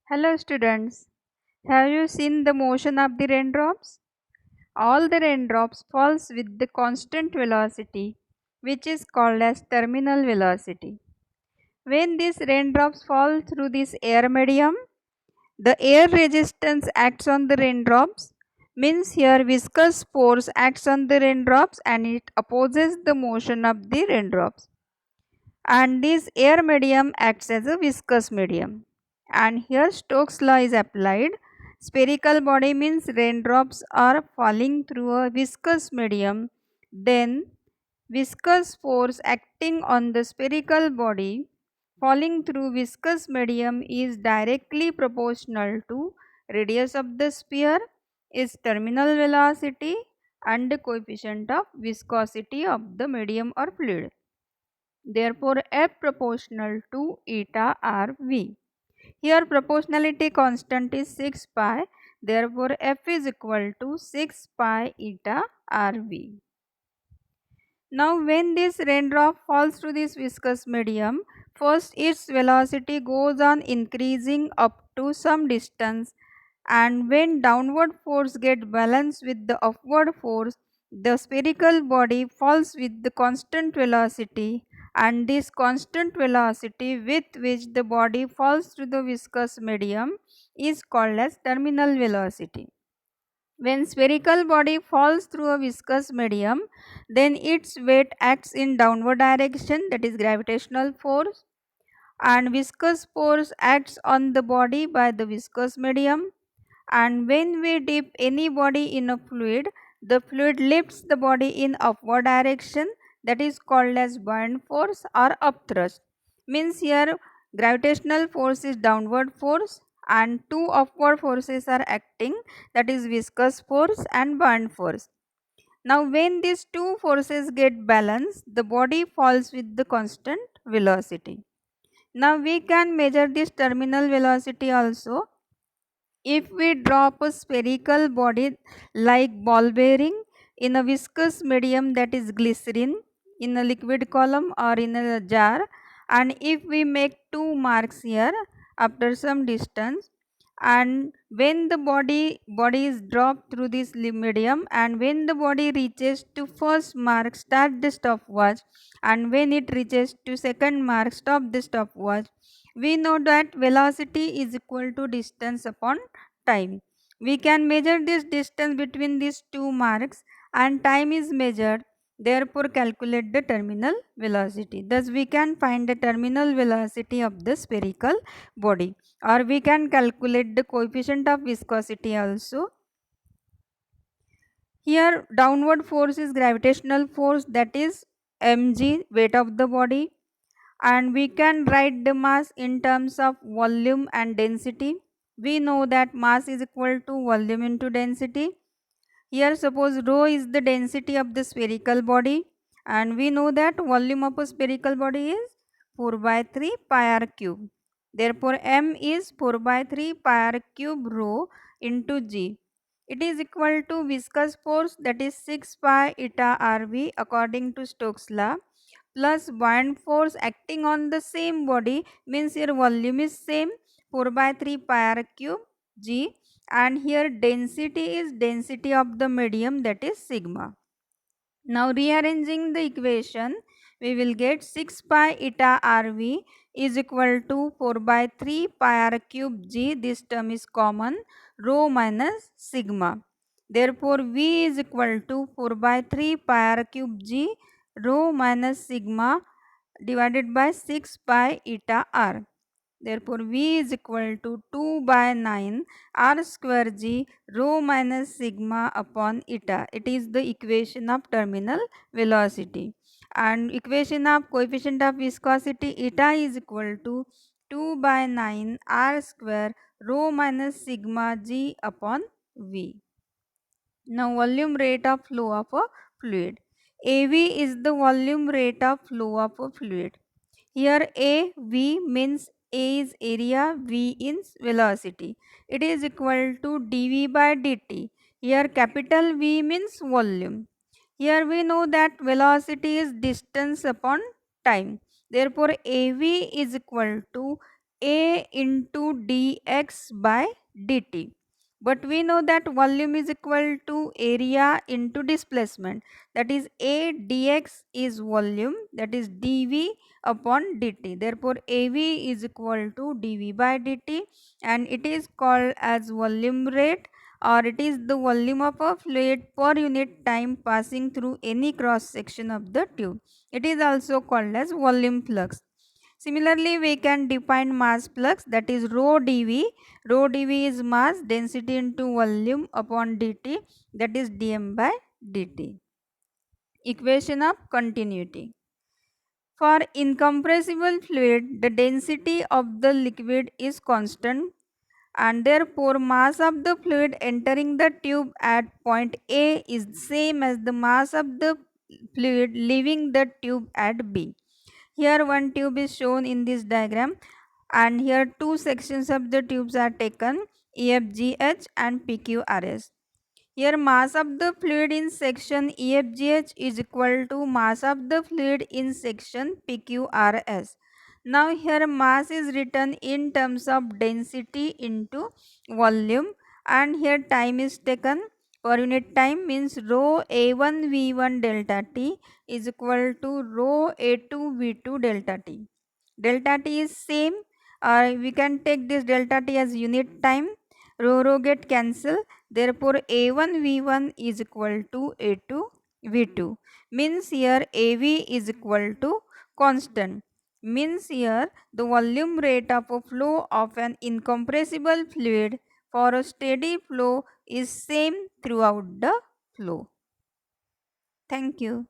Hello students, have you seen the motion of the raindrops? All the raindrops falls with the constant velocity which is called as terminal velocity. When these raindrops fall through this air medium, the air resistance acts on the raindrops, means here viscous force acts on the raindrops and it opposes the motion of the raindrops, and this air medium acts as a viscous medium. And here Stokes law is applied. Spherical body means raindrops are falling through a viscous medium, then viscous force acting on the spherical body falling through viscous medium is directly proportional to radius of the sphere, is terminal velocity, and the coefficient of viscosity of the medium or fluid. Therefore, F proportional to eta RV. Here proportionality constant is 6 pi. Therefore, F is equal to 6 pi eta RV. Now, when this raindrop falls through this viscous medium, first its velocity goes on increasing up to some distance, and when downward force get balanced with the upward force, the spherical body falls with the constant velocity, and this constant velocity with which the body falls through the viscous medium is called as terminal velocity. When spherical body falls through a viscous medium, then its weight acts in downward direction, that is gravitational force, and viscous force acts on the body by the viscous medium. And when we dip any body in a fluid, the fluid lifts the body in upward direction, that is called as buoyant force or upthrust. Means here gravitational force is downward force and two upward forces are acting, that is viscous force and buoyant force. Now when these two forces get balanced, the body falls with the constant velocity. Now we can measure this terminal velocity also. If we drop a spherical body like ball bearing in a viscous medium, that is glycerin, in a liquid column or in a jar, and if we make two marks here after some distance, and when the body is dropped through this medium, and when the body reaches to first mark, start the stopwatch, and when it reaches to second mark, stop the stopwatch, we know that velocity is equal to distance upon time. We can measure this distance between these two marks and time is measured. Therefore, calculate the terminal velocity. Thus, we can find the terminal velocity of the spherical body, or we can calculate the coefficient of viscosity also. Here, downward force is gravitational force, that is mg, weight of the body, and we can write the mass in terms of volume and density. We know that mass is equal to volume into density. Here suppose rho is the density of the spherical body, and we know that volume of a spherical body is 4 by 3 pi r cube. Therefore, m is 4 by 3 pi r cube rho into g. It is equal to viscous force, that is 6 pi eta rv according to Stokes law, plus buoyant force acting on the same body, means your volume is same, 4 by 3 pi r cube g, and here density is density of the medium, that is sigma. Now rearranging the equation, we will get 6 pi eta rv is equal to 4 by 3 pi r cube g, this term is common, rho minus sigma. Therefore, v is equal to 4 by 3 pi r cube g rho minus sigma divided by 6 pi eta r. Therefore, v is equal to 2 by 9 r square g rho minus sigma upon eta. It is the equation of terminal velocity. And equation of coefficient of viscosity eta is equal to 2 by 9 r square rho minus sigma g upon v. Now, volume rate of flow of a fluid. AV is the volume rate of flow of a fluid. Here AV means A is area, V is velocity. It is equal to dV by dt. Here capital V means volume. Here we know that velocity is distance upon time. Therefore, AV is equal to A into dx by dt. But we know that volume is equal to area into displacement. That is A dx is volume, that is dv upon dt. Therefore, AV is equal to dv by dt, and it is called as volume rate, or it is the volume of a fluid per unit time passing through any cross section of the tube. It is also called as volume flux. Similarly, we can define mass flux, that is rho dV. Rho dV is mass density into volume upon dt, that is dm by dt. Equation of continuity. For incompressible fluid, the density of the liquid is constant, and therefore mass of the fluid entering the tube at point A is same as the mass of the fluid leaving the tube at B. Here one tube is shown in this diagram, and here two sections of the tubes are taken, EFGH and PQRS. Here mass of the fluid in section EFGH is equal to mass of the fluid in section PQRS. Now here mass is written in terms of density into volume, and here time is taken. Per unit time means rho A1 V1 delta T is equal to rho A2 V2 delta T. Delta T is same, we can take this delta T as unit time. Rho get cancel. Therefore, A1 V1 is equal to A2 V2. Means here AV is equal to constant. Means here the volume rate of a flow of an incompressible fluid for a steady flow is same throughout the flow. Thank you.